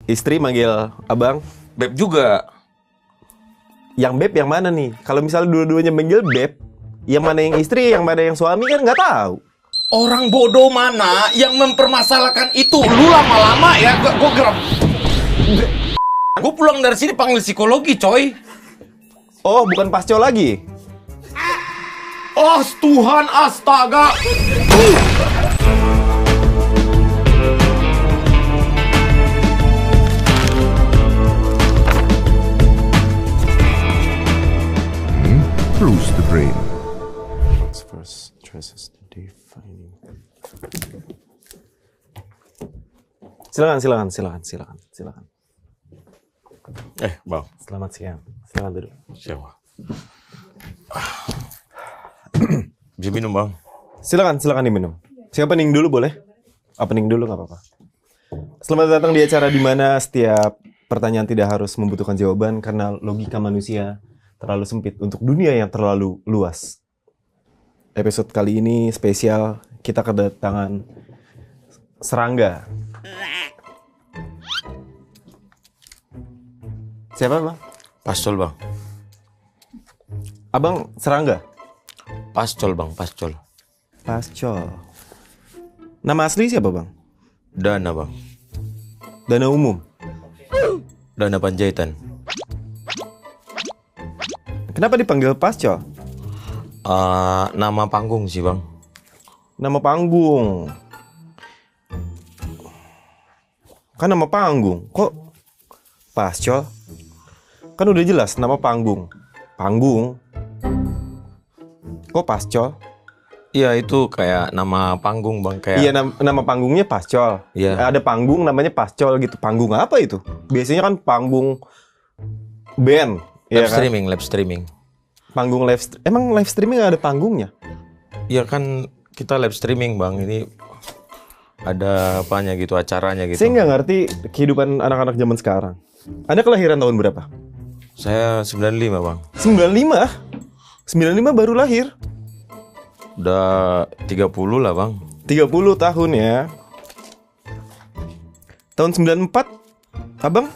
Istri manggil abang. Beb juga. Yang beb yang mana nih? Kalau misalnya dua-duanya manggil beb, yang mana yang istri, yang mana yang suami kan nggak tahu. Orang bodoh mana yang mempermasalahkan itu? Lu lama-lama ya, gue geram. Gue pulang dari sini panggil psikologi, coy. Oh, bukan pasco lagi. Oh, Tuhan, astaga. Close the brain. First traces the defining. Silakan. Bang. Selamat siang. Selamat duduk. Siapa? Bisa minum, Bang? Silakan diminum. Siapa pening dulu boleh? Opening dulu nggak apa-apa. Selamat datang di acara di mana setiap pertanyaan tidak harus membutuhkan jawaban karena logika manusia terlalu sempit untuk dunia yang terlalu luas. Episode kali ini spesial, kita kedatangan serangga. Siapa, Bang? Pascol, Bang. Abang serangga? Pascol, Bang. Pascol. Pascol. Nama asli siapa, Bang? Dana, Bang. Dana umum? Dana Panjaitan. Kenapa dipanggil Pascol? Nama panggung sih, Bang. Nama panggung. Kan nama panggung. Kok Pascol? Kan udah jelas nama panggung. Panggung. Kok Pascol? Iya, itu kayak nama panggung, Bang. Kayak... Iya, nama panggungnya Pascol. Iya. Ada panggung namanya Pascol gitu. Panggung apa itu? Biasanya kan panggung band. Live Iya kan? streaming. Panggung emang live streaming ada panggungnya? Iya kan kita live streaming, Bang. Ini ada apanya gitu, acaranya gitu. Saya nggak ngerti kehidupan anak-anak zaman sekarang. Anda kelahiran tahun berapa? Saya 95, Bang. 95? 95 baru lahir? Udah 30 lah, Bang. 30 tahun ya. Tahun 94, Abang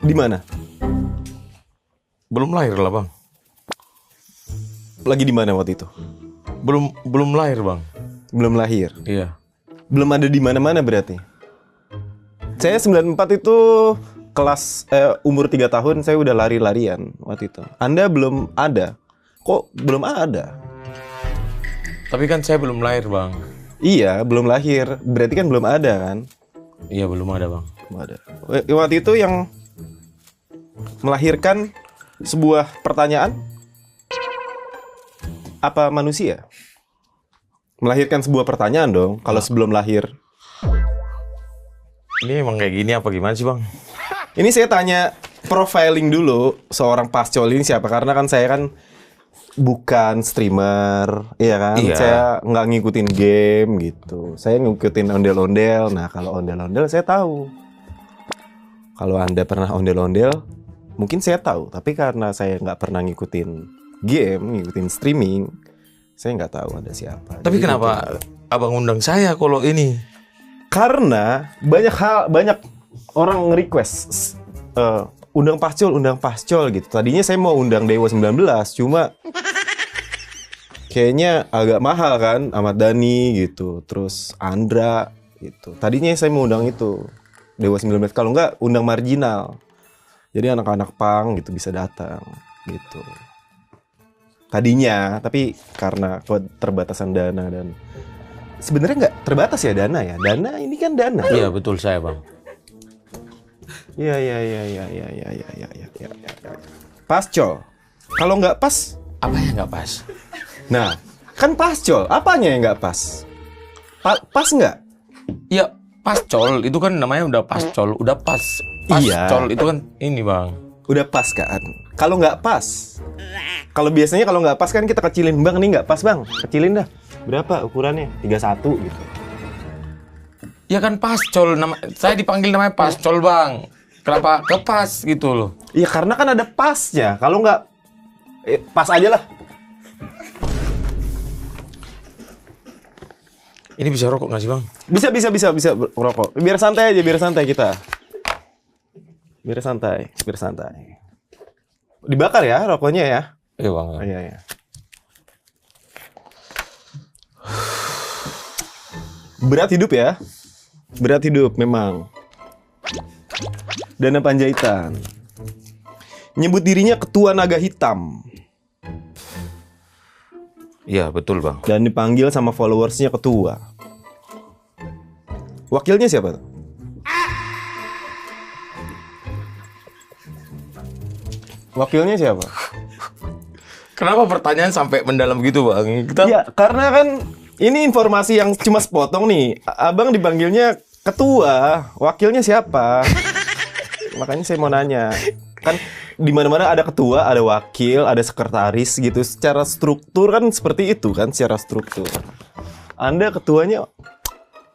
di mana? Belum lahir lah, Bang. Lagi di mana waktu itu? Belum lahir, Bang. Belum lahir. Iya. Belum ada di mana-mana berarti. Saya 94 itu kelas umur 3 tahun saya udah lari-larian waktu itu. Anda belum ada. Kok belum ada? Tapi kan saya belum lahir, Bang. Iya, belum lahir. Berarti kan belum ada kan? Iya, belum ada, Bang. Belum ada. Waktu itu yang melahirkan sebuah pertanyaan, apa manusia? Melahirkan sebuah pertanyaan dong, kalau sebelum lahir. Ini emang kayak gini apa gimana sih, Bang? Ini saya tanya profiling dulu seorang Pascol ini siapa, karena kan saya kan bukan streamer, iya kan? Iya. Saya nggak ngikutin game gitu. Saya ngikutin ondel-ondel. Nah, kalau ondel-ondel saya tahu. Kalau Anda pernah ondel-ondel, mungkin saya tahu. Tapi karena saya nggak pernah ngikutin game, ngikutin streaming, saya nggak tahu ada siapa. Tapi Jadi kenapa Abang undang saya kalau ini? karena banyak orang nge-request undang Pascol gitu. Tadinya saya mau undang Dewa 19, cuma kayaknya agak mahal kan, Ahmad Dhani gitu, terus Andra gitu. Tadinya saya mau undang itu Dewa 19, kalau enggak undang Marginal. Jadi anak-anak punk gitu bisa datang gitu. Tadinya, tapi karena keterbatasan dana dan sebenarnya nggak terbatas ya dana ya. Dana ini kan dana. Iya, betul saya, Bang. Iya. Pascol. Kalau nggak pas, Apa yang nggak pas? nah kan Pascol. Apanya yang nggak pas? Pas nggak? Iya, pascol itu kan namanya udah pascol, udah pas. Iya. Pascol itu kan ini, Bang. Udah pas kan? Kalau nggak pas, kalau biasanya kalau nggak pas kan kita kecilin, Bang ini nggak pas Bang, kecilin dah. Berapa ukurannya? 31 gitu. Ya kan pascol, saya dipanggil namanya pascol, Bang. Kenapa kepas gitu loh? Iya karena kan ada pasnya. Kalau nggak, pas aja lah. Ini bisa rokok nggak sih, Bang? Bisa rokok. Biar santai aja, biar santai kita. Biar santai, biar santai. Dibakar ya rokoknya ya? Iya bang. Oh, iya, iya. Berat hidup ya? Berat hidup memang. Dana Panjaitan. Nyebut dirinya ketua naga hitam. Iya betul bang. Dan dipanggil sama followersnya ketua. Wakilnya siapa tuh? Wakilnya siapa? Kenapa pertanyaan sampai mendalam gitu bang? Kita Ya, karena kan ini informasi yang cuma sepotong nih. Abang dipanggilnya ketua, wakilnya siapa? Makanya saya mau nanya. Kan di mana-mana ada ketua, ada wakil, ada sekretaris gitu. Secara struktur kan seperti itu kan, secara struktur. Anda ketuanya,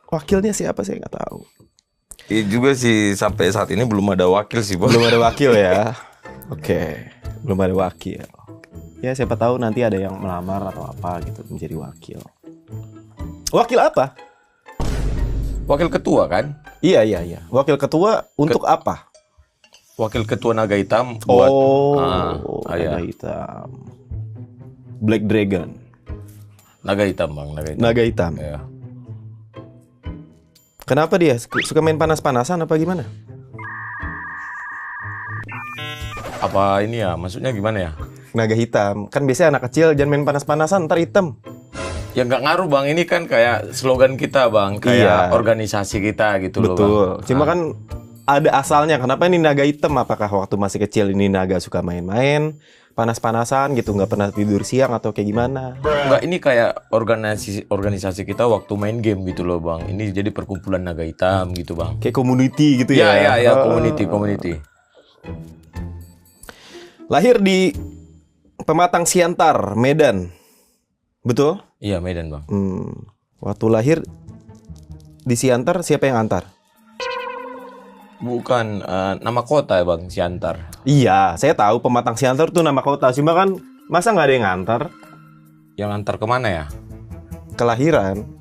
wakilnya siapa saya nggak tahu. Iya juga sih sampai saat ini belum ada wakil sih bang. Belum ada wakil ya. Oke, belum ada wakil. Ya siapa tahu nanti ada yang melamar atau apa gitu menjadi wakil. Wakil apa? Wakil ketua kan? Iya, iya, iya. Wakil ketua untuk apa? Wakil ketua naga hitam buat naga hitam. Black Dragon. naga hitam bang, naga hitam. Naga hitam. Ya. Kenapa dia suka main panas-panasan apa gimana? Apa ini ya? Maksudnya gimana ya? Naga hitam. Kan biasanya anak kecil jangan main panas-panasan ntar hitam. Ya nggak ngaruh bang, ini kan kayak slogan kita bang, kayak organisasi kita gitu loh bang. Betul. Cuma kan ada asalnya. Kenapa ini naga hitam? Apakah waktu masih kecil ini naga suka main-main, panas-panasan gitu, nggak pernah tidur siang atau kayak gimana? Enggak, ini kayak organisasi kita waktu main game gitu loh bang. Ini jadi perkumpulan naga hitam gitu bang. Kayak community gitu ya? Ya, community. Lahir di Pematang Siantar, Medan. Betul? Iya, Medan bang. Waktu lahir di Siantar, siapa yang antar? Bukan nama kota ya bang, Siantar. Iya, saya tahu Pematang Siantar itu nama kota. Cuma kan masa nggak ada yang ngantar? Yang antar kemana ya? Kelahiran.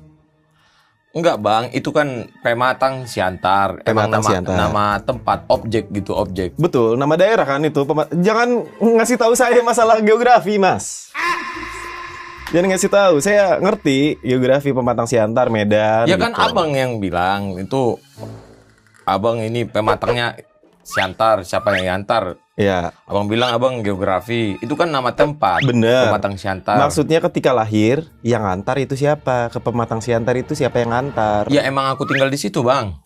Enggak bang, itu kan Pematang Siantar. Emang Pematang Siantar. nama tempat, objek gitu, objek. Betul, nama daerah kan itu. Jangan ngasih tahu saya masalah geografi, Mas. Jangan ngasih tahu. Saya ngerti geografi Pematang Siantar, Medan. Ya kan gitu. abang yang bilang itu, abang ini Pematangnya Siantar, siapa yang antar? Ya, Abang bilang abang geografi, itu kan nama tempat. bener. Pematang Siantar. Maksudnya ketika lahir, yang antar itu siapa? Ke Pematang Siantar itu siapa yang antar? Ya emang aku tinggal di situ bang.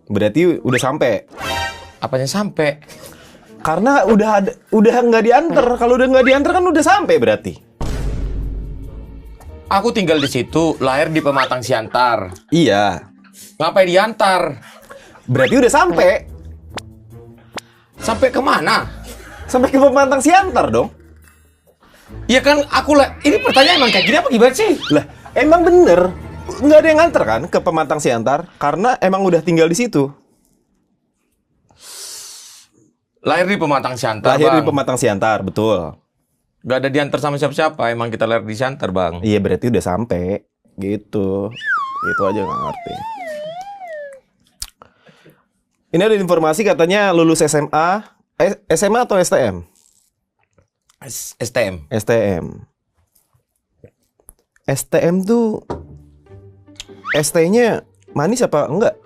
Berarti udah sampai. Apanya sampai? Karena udah nggak diantar. Kalau udah nggak diantar kan udah sampai berarti. Aku tinggal di situ, lahir di Pematang Siantar. Iya. Ngapain diantar? Berarti udah sampai. Sampai kemana? Sampai ke Pematang Siantar dong. Ya kan aku lah. Ini pertanyaan emang kayak gini apa gimana sih? Lah, emang bener. Nggak ada yang nganter kan ke Pematang Siantar. Karena emang udah tinggal di situ. Lahir di Pematang Siantar, Lahir bang. di Pematang Siantar, betul. Gak ada diantar sama siapa-siapa. Emang kita lahir di Siantar, bang. Iya, berarti udah sampai. Gitu. Itu aja nggak ngerti. Ini ada informasi katanya lulus SMA. SMA atau STM? STM. STM. STM tuh ST-nya manis apa enggak?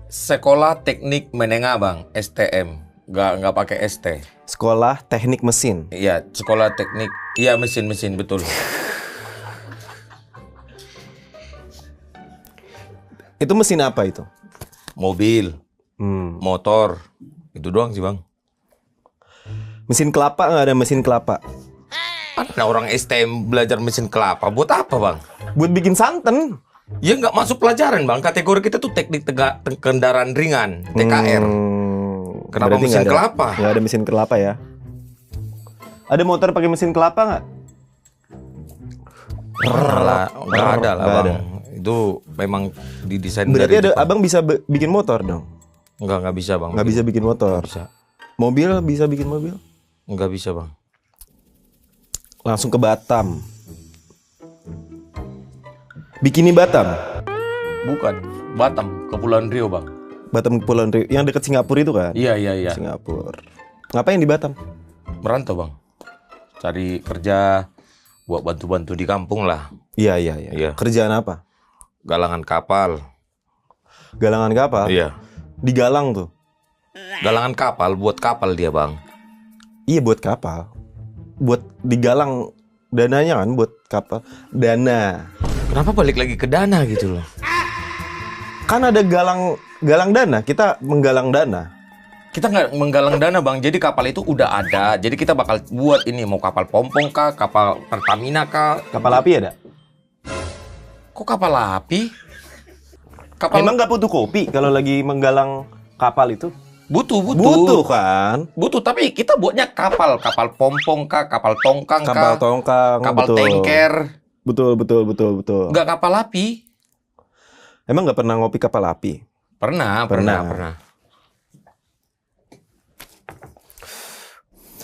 Sekolah Teknik Menengah, bang. STM. Nggak pakai ST. Sekolah Teknik Mesin. Iya, sekolah teknik. Iya, mesin betul. Itu mesin apa itu? Mobil, motor, itu doang sih bang. Mesin kelapa nggak ada mesin kelapa? Ada orang STM belajar mesin kelapa, buat apa bang? Buat bikin santan. Ya nggak masuk pelajaran bang. Kategori kita tuh teknik kendaraan ringan, TKR. Kenapa Berarti mesin nggak ada- kelapa? Nggak ada mesin kelapa ya? Ada motor pakai mesin kelapa nggak? Nggak ada lah Nggak bang. ada. Itu memang didesain Berarti dari ada Jepang. abang bisa bikin motor dong? Nggak bisa bang. Nggak bisa bikin motor. Nggak bisa. Mobil bisa bikin mobil? Nggak bisa bang. Langsung ke Batam. Bikini Batam. Bukan. Batam, Kepulauan Riau bang. Batam Kepulauan Riau yang dekat Singapura itu kan? Iya, iya, iya. Singapura. Ngapain di Batam? Merantau, Bang. Cari kerja buat bantu-bantu di kampung lah. Iya, iya, iya. Iya. Kerjaan apa? Galangan kapal. Galangan kapal? Iya. Digalang tuh. Galangan kapal buat kapal dia, Bang. Iya, buat kapal. Buat digalang dananya kan buat kapal. Dana. Kenapa balik lagi ke dana gitu loh? Kan ada galang dana, kita menggalang dana. Kita nggak menggalang dana, Bang. Jadi kapal itu udah ada. Jadi kita bakal buat ini, mau kapal pompong kah, kapal Pertamina kah? Kapal api ada? Kok kapal api? Kapal Emang nggak butuh kopi kalau lagi menggalang kapal itu? butuh. Butuh kan? Butuh, tapi kita buatnya kapal pompong kah, kapal tongkang Kapal kah, tongkang, kapal betul. tanker. Betul. Nggak kapal api. Emang nggak pernah ngopi kapal api? Pernah.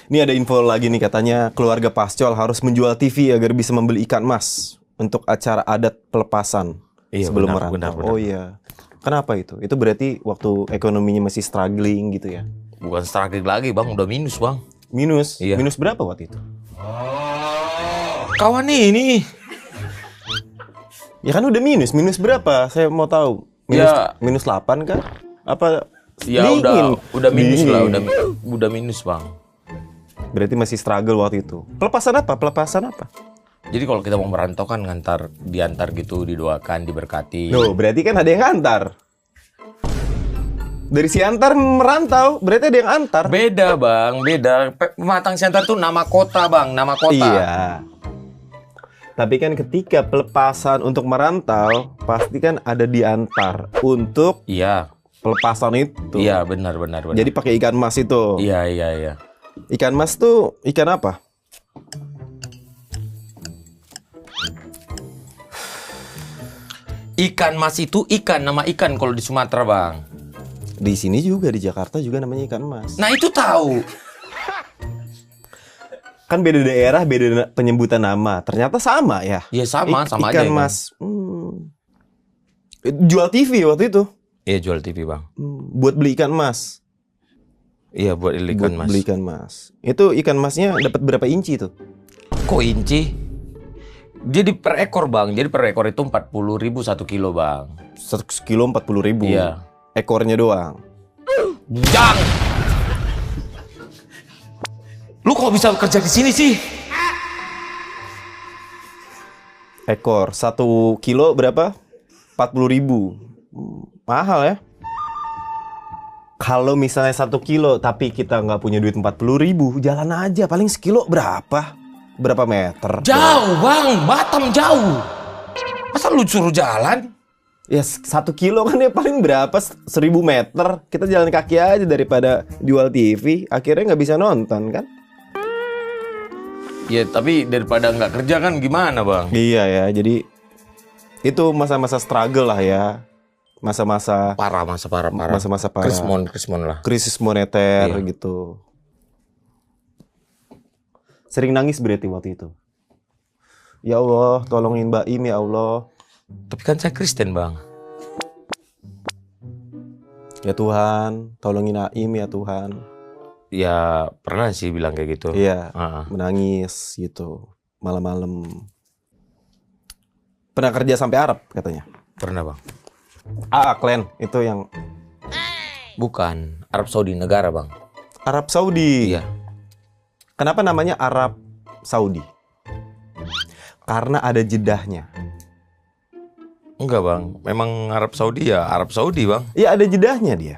Ini ada info lagi nih, katanya keluarga Pascol harus menjual TV agar bisa membeli ikan mas untuk acara adat pelepasan sebelum merantau. benar. Oh iya. Kenapa itu? Itu berarti waktu ekonominya masih struggling gitu ya? Bukan struggling lagi, Bang. Udah minus, Bang. Minus? Iya. Minus berapa waktu itu? Kawan ini. Ya kan udah minus. Minus berapa? Saya mau tahu. Minus 8 kah? Apa? Ya dingin? udah minus Dingin. lah, udah minus, Bang. Berarti masih struggle waktu itu. Pelepasan apa? Jadi kalau kita mau merantau kan diantar gitu, didoakan, diberkati. Loh, berarti kan ada yang ngantar. Dari si antar merantau, berarti ada yang antar. Beda, Bang, beda. Pematang Siantar tuh nama kota, Bang, nama kota. Iya. Tapi kan ketika pelepasan untuk merantau, pasti kan ada diantar untuk Iya. pelepasan itu. Iya, benar. Jadi pakai ikan mas itu. Iya. Ikan mas tuh ikan apa? Ikan mas itu nama ikan kalau di Sumatera, Bang. Di sini juga, di Jakarta juga namanya ikan mas. Nah, itu tahu. Kan beda daerah, beda penyebutan nama. Ternyata sama ya. Iya, sama aja. Ikan Ikan. mas. Jual TV waktu itu. Iya, jual TV, Bang. Buat beli ikan mas. Iya, buat ikan mas. Beli ikan mas. Itu ikan masnya dapat berapa inci tuh? Kok inci? Jadi per ekor, Bang. Jadi per ekor itu 40.000 1 kilo, Bang. 1 kilo 40.000. Iya. Ekornya doang. Jang! Lu kok bisa kerja di sini sih? Ekor 1 kilo berapa? 40.000. Mahal ya. Kalau misalnya 1 kilo tapi kita nggak punya duit 40.000, jalan aja. Paling sekilo berapa? Berapa meter? Jauh, Bang. Batam jauh. Masa lu suruh jalan? Ya 1 kilo kan ya paling berapa? 1.000 meter. Kita jalan kaki aja daripada jual TV. Akhirnya nggak bisa nonton kan? Ya, tapi daripada nggak kerja kan gimana, Bang? Iya ya. Jadi itu masa-masa struggle lah ya. Masa-masa Parah. Masa-masa parah. Krismon lah. krisis moneter Iya. gitu. Sering nangis berarti waktu itu. Ya Allah, tolongin Mbak Im ya Allah. Tapi kan saya Kristen, Bang. Ya Tuhan, tolongin Aim ya Tuhan. Ya, pernah sih bilang kayak gitu. Iya, Heeh. menangis gitu malam-malam. Pernah kerja sampai Arab katanya. Pernah, Bang. Klan itu yang Bukan. Arab Saudi, negara, Bang. Arab Saudi. Iya. Kenapa namanya Arab Saudi? Karena ada jedahnya. Enggak, Bang. Memang Arab Saudi ya Arab Saudi, Bang. Iya, ada jedahnya dia.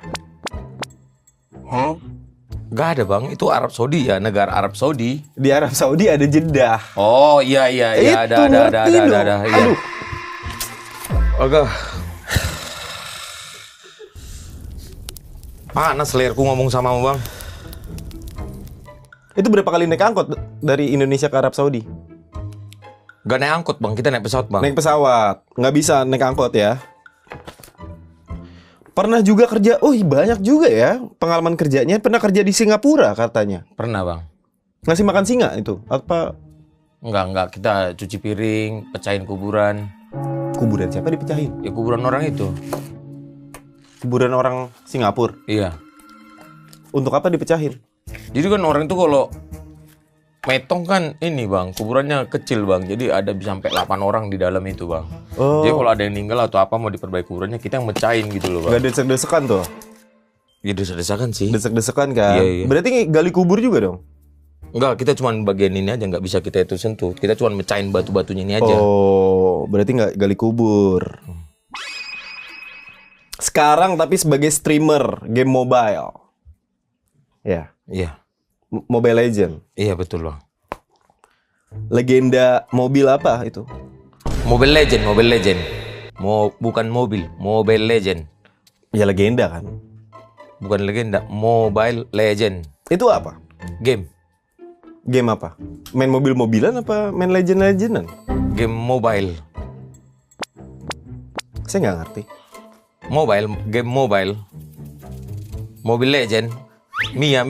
Enggak ada, Bang. Itu Arab Saudi ya, negara Arab Saudi. Di Arab Saudi ada jedah. Oh, iya. Itu Ada. ngerti dong. Iya. Aduh. Agak. Panas leherku ngomong sama Bang. Itu berapa kali naik angkot dari Indonesia ke Arab Saudi? Gak naik angkot, Bang. Kita naik pesawat, Bang. Naik pesawat, nggak bisa naik angkot ya. Pernah juga kerja, banyak juga ya pengalaman kerjanya. Pernah kerja di Singapura katanya. Pernah, Bang. Ngasih makan singa itu? Apa? Enggak. Kita cuci piring, pecahin kuburan. Kuburan siapa dipecahin? Ya kuburan orang itu. Kuburan orang Singapura. Iya. Untuk apa dipecahin? Jadi kan orang itu kalau metong kan ini bang, kuburannya kecil bang. Jadi ada bisa sampai 8 orang di dalam itu bang. Oh. Jadi kalau ada yang meninggal atau apa mau diperbaiki kuburannya, kita yang mecahin gitu loh bang. Gak desek-desekan tuh? Ya desek-desekan sih. Desek-desekan kan? Iya, iya. Berarti gali kubur juga dong? Enggak, kita cuma bagian ini aja, nggak bisa kita itu sentuh. Kita cuma mecahin batu-batunya ini aja. Oh, berarti nggak gali kubur. Sekarang tapi sebagai streamer game mobile. Ya, Iya, Mobile Legend. iya betul bang. Legenda mobil apa itu? Mobile Legend, Mobile Legend. Bukan mobil, Mobile Legend. Ya legenda kan. Bukan legenda, Mobile Legend. Itu apa? Game, Game apa? Main mobil-mobilan apa main legend-legendan? game mobile. Saya nggak ngerti. Mobile, game mobile. Mobile Legend. Mia.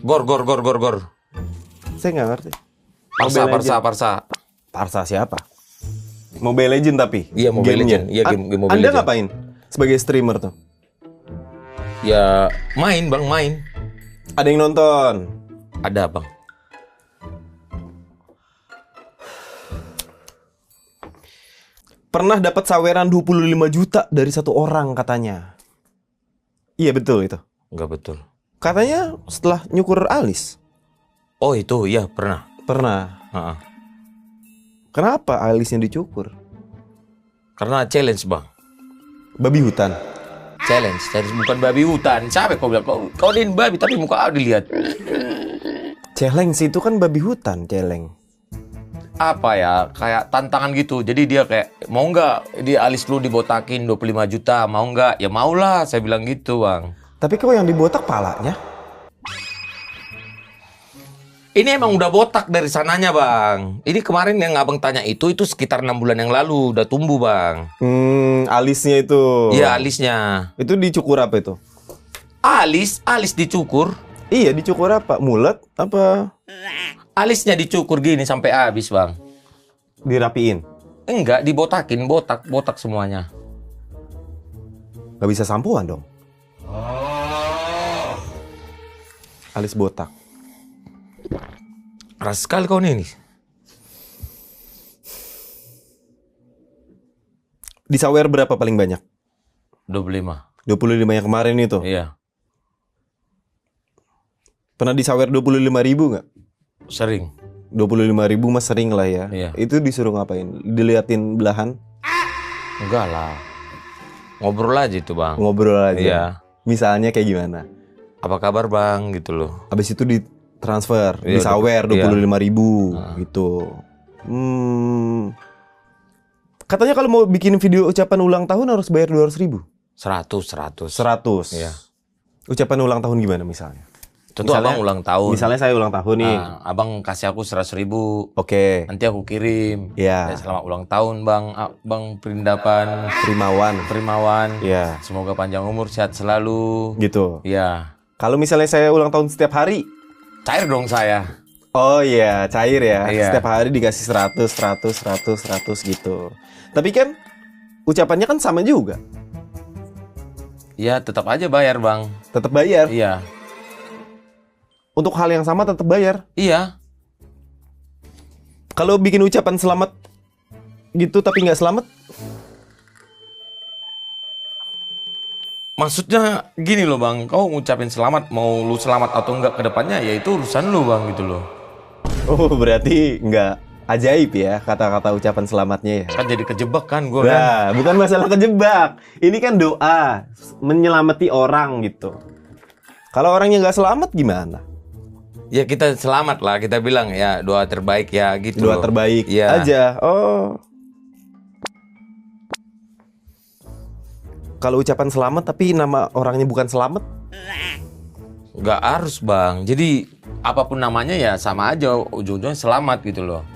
Gor. Saya nggak ngerti. Parsa. Parsa siapa? Mobile Legend tapi? Iya, Mobile Gamenya. Legend. Iya, game Mobile Anda Legend. ngapain sebagai streamer tuh? Ya, main bang, main. Ada yang nonton? Ada bang. Pernah dapat saweran 25 juta dari satu orang katanya. Iya betul itu. Enggak betul. Katanya setelah nyukur alis. Oh itu, iya pernah. Pernah. Ha-ha. Kenapa alisnya dicukur? Karena challenge bang. Babi hutan. Challenge bukan babi hutan. Siapa kau bilang? Kau din babi tapi muka kau dilihat. Celeng sih itu kan babi hutan, celeng. Apa ya, kayak tantangan gitu. Jadi dia kayak, mau nggak dia alis lu dibotakin 25 juta, mau nggak? Ya maulah, saya bilang gitu bang. Tapi kok yang dibotak palanya? Ini emang udah botak dari sananya bang. Ini kemarin yang abang tanya itu sekitar 6 bulan yang lalu, udah tumbuh bang. Alisnya itu. Iya alisnya. Itu dicukur apa itu? Alis dicukur. Iya, dicukur apa? Mulet apa? Alisnya dicukur gini sampai habis bang. Dirapiin? Enggak, dibotakin, botak semuanya. Gak bisa sampoan dong. Alis botak. Keras sekali kau ini. Disawer berapa paling banyak? 25. 25 yang kemarin itu. Iya, Pernah disawer 25.000 nggak? sering. 25.000 mas sering lah ya. Iya. Itu disuruh ngapain? Diliatin belahan? Enggak lah. Ngobrol aja itu bang. Ngobrol aja. Iya. Misalnya kayak gimana? Apa kabar bang gitu loh. Habis itu ditransfer, Iya, disawer iya. 25.000 gitu. Katanya kalau mau bikin video ucapan ulang tahun harus bayar 200.000. 100. 100. Iya. Ucapan ulang tahun gimana misalnya? Tentu abang ulang tahun. Misalnya saya ulang tahun nih. Nah, abang kasih aku 100.000. Oke. Nanti aku kirim. Iya. Ya, selamat ulang tahun bang, bang Perindapan Primawan. Iya. Semoga panjang umur, sehat selalu. Gitu. Iya. Kalau misalnya saya ulang tahun setiap hari. Cair dong saya. Oh iya, cair ya. Iya. Setiap hari dikasih 100 gitu. Tapi kan ucapannya kan sama juga. Ya tetap aja bayar bang. Tetap bayar. Iya. Untuk hal yang sama tetap bayar. Iya. Kalau bikin ucapan selamat gitu tapi nggak selamat, Maksudnya gini loh bang, kau ngucapin selamat, mau lu selamat atau enggak ke depannya, ya itu urusan lu bang gitu loh. oh berarti nggak ajaib ya kata-kata ucapan selamatnya ya. Kan jadi kejebak kan gue kan. Nah, bukan masalah kejebak. Ini kan doa menyelamati orang gitu. Kalau orangnya nggak selamat gimana? Ya kita selamat lah, kita bilang ya doa terbaik ya gitu Doa loh. terbaik Iya. aja. Oh. Kalau ucapan selamat tapi nama orangnya bukan selamat, Nggak harus bang, jadi apapun namanya ya sama aja, ujung-ujungnya selamat gitu loh.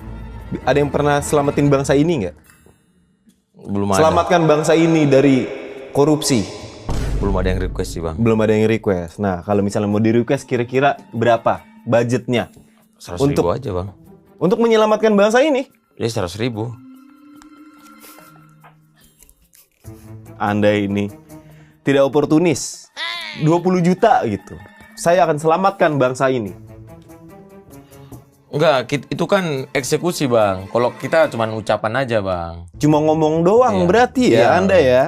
ada yang pernah selamatin bangsa ini nggak? Belum ada. Selamatkan bangsa ini dari korupsi. Belum ada yang request sih bang. Belum ada yang request. Nah, kalau misalnya mau di request kira-kira berapa budgetnya 100.000 Untuk- aja bang. untuk menyelamatkan bangsa ini? Ya 100.000. Anda ini tidak oportunis. 20 juta gitu. Saya akan selamatkan bangsa ini. Enggak, itu kan eksekusi bang. Kalau kita cuma ucapan aja bang. Cuma ngomong doang Iya. berarti ya Iya. Anda ya.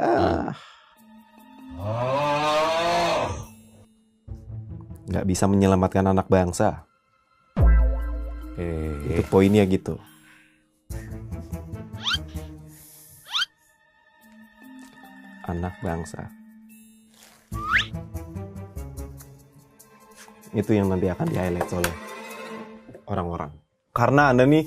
Nggak bisa menyelamatkan anak bangsa. Itu poinnya gitu. Anak bangsa. Itu yang nanti akan di-highlight oleh orang-orang. Karena Anda nih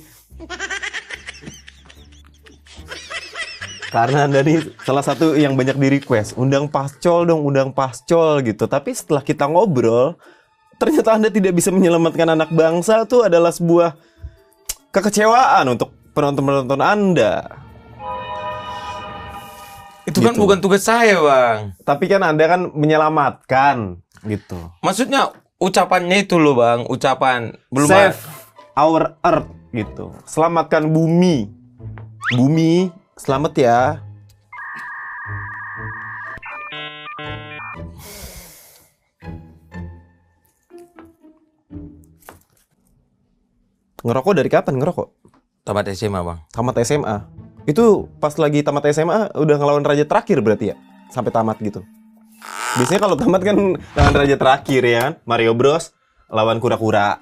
salah satu yang banyak di-request, undang Pascol dong, undang Pascol gitu. Tapi setelah kita ngobrol, ternyata Anda tidak bisa menyelamatkan anak bangsa. Itu adalah sebuah kekecewaan untuk penonton-penonton Anda. Itu kan Gitu. bukan tugas saya bang. Tapi kan Anda kan menyelamatkan gitu. Maksudnya ucapannya itu loh bang, ucapan belum Save our earth gitu. Selamatkan bumi. Bumi, selamat ya. Ngerokok dari kapan ngerokok? tamat SMA bang. Tamat SMA. Itu pas lagi tamat SMA udah ngelawan raja terakhir berarti ya? Sampai tamat gitu. Biasanya kalau tamat kan lawan raja terakhir ya kan? Mario Bros lawan kura-kura.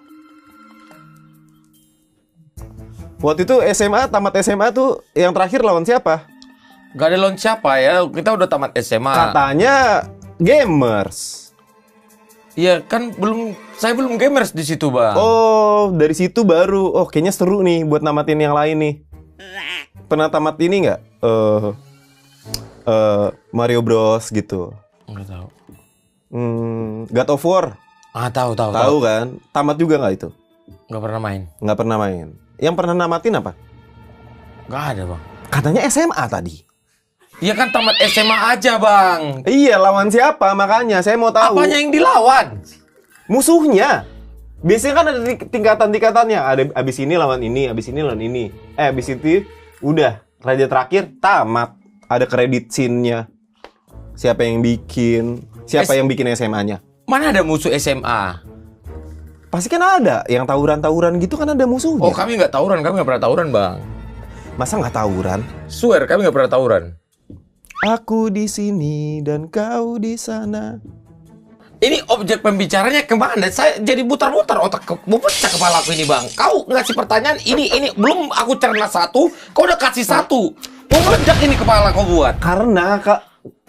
Waktu itu SMA, tamat SMA tuh yang terakhir lawan siapa? Gak ada lawan siapa ya, kita udah tamat SMA. Katanya gamers. Iya kan saya belum gamers di situ bang. Oh, dari situ baru. Oh, kayaknya seru nih buat namatin yang lain nih. Pernah tamat ini nggak? Mario Bros gitu. Nggak tahu. God of War. Tahu. Tahu kan? Tamat juga nggak itu? Nggak pernah main. Nggak pernah main. Yang pernah namatin apa? Nggak ada bang. Katanya SMA tadi. Iya kan tamat SMA aja bang. Iya, lawan siapa? Makanya saya mau tahu. Apanya yang dilawan? Musuhnya. Biasanya kan ada tingkatan-tingkatannya. Ada abis ini lawan ini, abis ini lawan ini. Abis itu udah raja terakhir tamat. Ada kredit scene-nya. Siapa yang bikin? Siapa yang bikin SMA-nya? Mana ada musuh SMA? Pasti kan ada. Yang tawuran-tawuran gitu kan ada musuhnya. Oh kami nggak tawuran, kami nggak pernah tawuran bang. Masa nggak tawuran? Swear kami nggak pernah tawuran. Aku di sini dan kau di sana. Ini objek pembicaranya kemana? Saya jadi mutar-mutar otak, mau pecah kepala aku ini bang. Kau ngasih pertanyaan ini belum aku cerna satu, kau udah kasih satu. Mau meledak ini kepala kau buat. Karena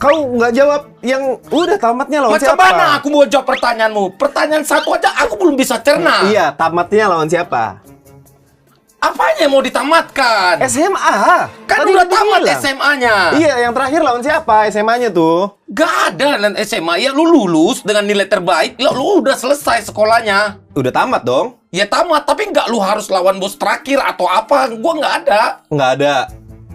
kau nggak jawab yang udah tamatnya lawan Macam siapa? mana aku mau jawab pertanyaanmu? Pertanyaan satu aja aku belum bisa cerna. Iya, tamatnya lawan siapa? Apanya yang mau ditamatkan? SMA. Kan Tadi udah kan tamat bilang. SMA-nya. Iya, yang terakhir lawan siapa? SMA-nya tuh. Gak ada dan SMA. Ya lu lulus dengan nilai terbaik, lu udah selesai sekolahnya. Udah tamat dong. Ya tamat, tapi nggak lu harus lawan bos terakhir atau apa. Gua nggak ada. Nggak ada.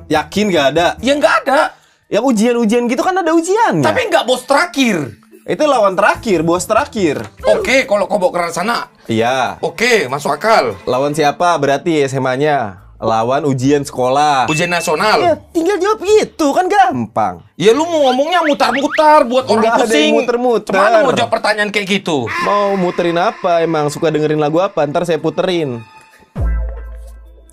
Yakin nggak ada? Ya nggak ada. Yang ujian-ujian gitu kan ada ujiannya. Tapi nggak bos terakhir. Itu lawan terakhir, bos terakhir. Oke, kalau kau bawa ke sana. Iya. Oke, masuk akal. Lawan siapa berarti SMA-nya? Lawan ujian sekolah. Ujian nasional. Ya, tinggal jawab itu kan gampang. Ya lu mau ngomongnya mutar-mutar buat orang Nggak ada yang pusing. muter-muter. Kemana mau jawab pertanyaan kayak gitu? Mau muterin apa emang? Suka dengerin lagu apa? Ntar saya puterin.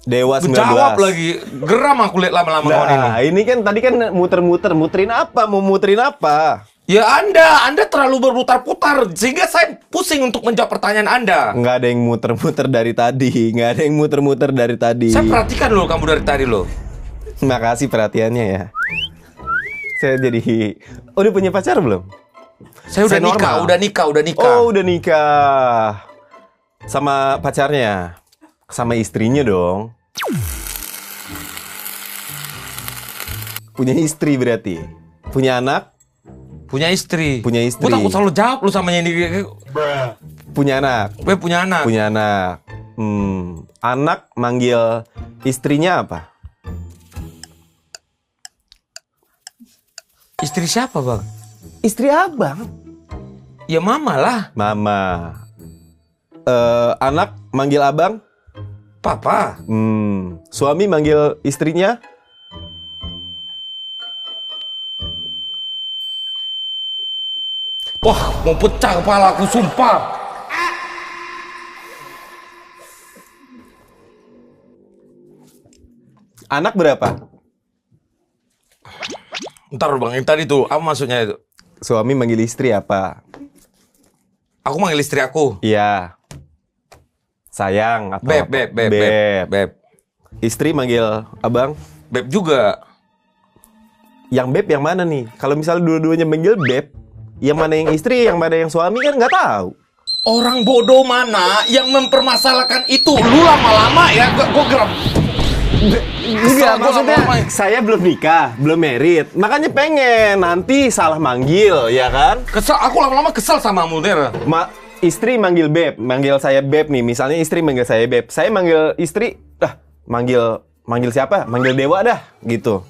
Dewa 19. Jawab lagi. Geram aku lihat lama-lama kawan ini. Nah, ini kan tadi kan muter-muter. Muterin apa? Mau muterin apa? Ya Anda terlalu berputar-putar sehingga saya pusing untuk menjawab pertanyaan Anda. Nggak ada yang muter-muter dari tadi. Nggak ada yang muter-muter dari tadi. Saya perhatikan loh kamu dari tadi loh. Makasih perhatiannya ya. Saya jadi... Udah punya pacar belum? Saya udah Saya nikah, normal. udah nikah. Oh, udah nikah. Sama pacarnya? Sama istrinya dong. Punya istri berarti? Punya anak? Punya istri. Punya istri. Gua takut selalu jawab lu sama yang ini. Punya anak? Gue punya anak. Punya anak. Anak manggil istrinya apa? Istri siapa bang? Istri abang. Ya mama lah. Mama. Anak manggil abang? Papa. Suami manggil istrinya? Wah, mau pecah kepala aku, sumpah. Anak berapa? Ntar bang, yang tadi tuh, apa maksudnya itu? Suami manggil istri apa? Aku manggil istri aku. Iya. Sayang atau Beb, apa? beb, beb, beb, beb. Istri manggil abang? Beb juga. Yang beb yang mana nih? Kalau misalnya dua-duanya manggil beb, yang mana yang istri, yang mana yang suami kan nggak tahu. Orang bodoh mana yang mempermasalahkan itu? Lu lama-lama ya, gue geram. Enggak, Gua maksudnya lama-lama. saya belum nikah, belum married. Makanya pengen nanti salah manggil, ya kan? Kesel, aku lama-lama kesel sama Mulder. Istri manggil beb, manggil saya beb nih. Misalnya istri manggil saya beb, saya manggil istri, manggil siapa? Manggil dewa dah, gitu.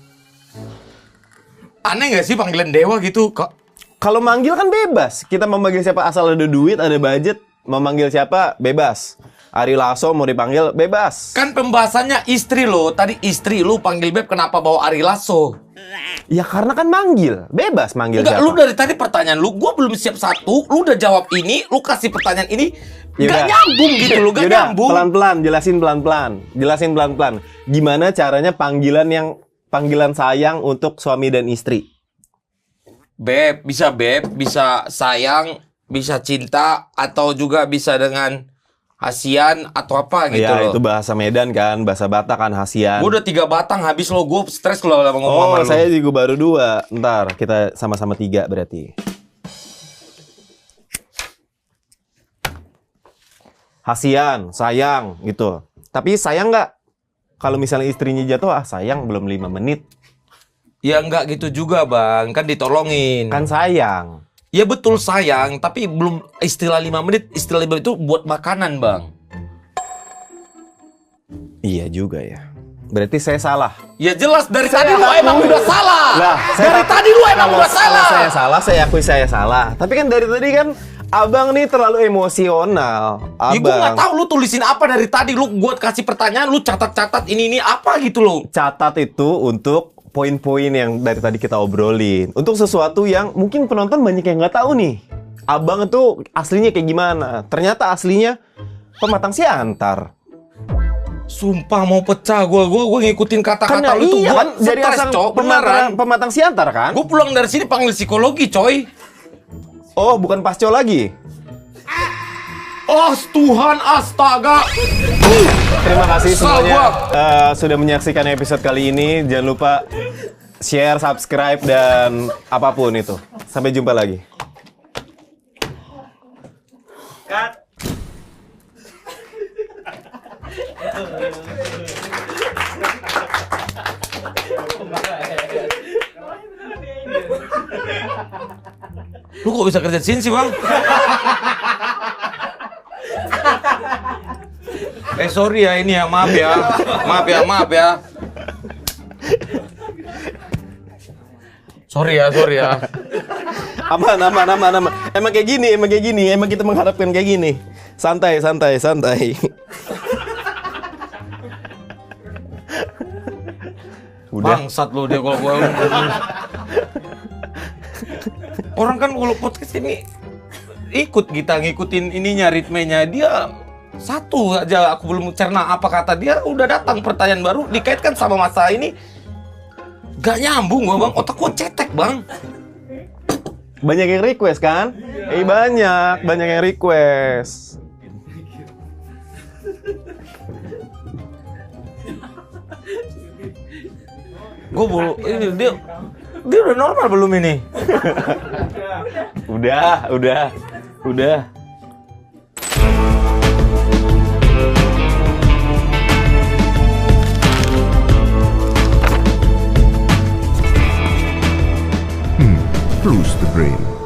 Aneh gak sih panggilan dewa gitu? Kok? Kalau manggil kan bebas. Kita mau manggil siapa asal ada duit, ada budget. Mau manggil siapa bebas. Ari Lasso mau dipanggil bebas. Kan pembahasannya istri lo. Tadi istri lu panggil beb, kenapa bawa Ari Lasso? Ya karena kan manggil, bebas manggil Enggak, siapa. lu dari tadi pertanyaan lu, gua belum siap satu, lu udah jawab ini, lu kasih pertanyaan ini, Yaudah. gak nyambung gitu lu, gak Yaudah, nyambung. pelan-pelan, jelasin pelan-pelan. Gimana caranya panggilan sayang untuk suami dan istri? Beb, bisa sayang, bisa cinta, atau juga bisa dengan hasian atau apa gitu Ya loh. itu bahasa Medan kan, bahasa Batak kan, hasian. Gue udah 3 batang habis lo, gue stres lo ngomong sama Oh, lu. saya juga baru 2. Ntar kita sama-sama 3 berarti. Hasian, sayang gitu. Tapi sayang nggak? Kalau misalnya istrinya jatuh, sayang belum 5 menit. Ya enggak gitu juga bang, kan ditolongin. Kan sayang. Ya betul sayang, tapi belum istilah 5 menit, istilah 5 menit itu buat makanan bang. Iya juga ya. Berarti saya salah. Ya jelas dari tadi lu emang udah salah. Lah, dari tadi lu emang udah salah. Kalau saya salah, saya akui saya salah. Tapi kan dari tadi kan abang nih terlalu emosional. Ya gue nggak Abang tahu lu tulisin apa dari tadi. Lu buat kasih pertanyaan, lu catat-catat ini apa gitu lo. catat itu untuk poin-poin yang dari tadi kita obrolin. Untuk sesuatu yang mungkin penonton banyak yang nggak tahu nih. Abang itu aslinya kayak gimana? Ternyata aslinya pematang siantar. Sumpah mau pecah gue ngikutin kata-kata lu tuh iya gua kan dari stres, asal Cok, beneran. pematang siantar kan? Gue pulang dari sini panggil psikologi coy. Oh, bukan pasco lagi. Oh Tuhan, astaga. Terima kasih Kesal semuanya gua. sudah menyaksikan episode kali ini. Jangan lupa share, subscribe, dan apapun itu. Sampai jumpa lagi. Lu kok bisa kerja di sini sih bang? Sorry ya ini ya, maaf ya. Sorry ya. Aman. Emang kayak gini. Emang kita mengharapkan kayak gini. Santai. Udah. Bangsat lu dia kalau gua. Orang kan kalau podcast ini ngikutin ininya, ritmenya. Dia satu aja aku belum cerna apa kata dia, udah datang pertanyaan baru dikaitkan sama masalah ini. Gak nyambung gua bang, otak gua cetek bang. Banyak yang request kan? Banyak yang request. Gua belum, ini dia udah normal belum ini? Udah. Plus the brain.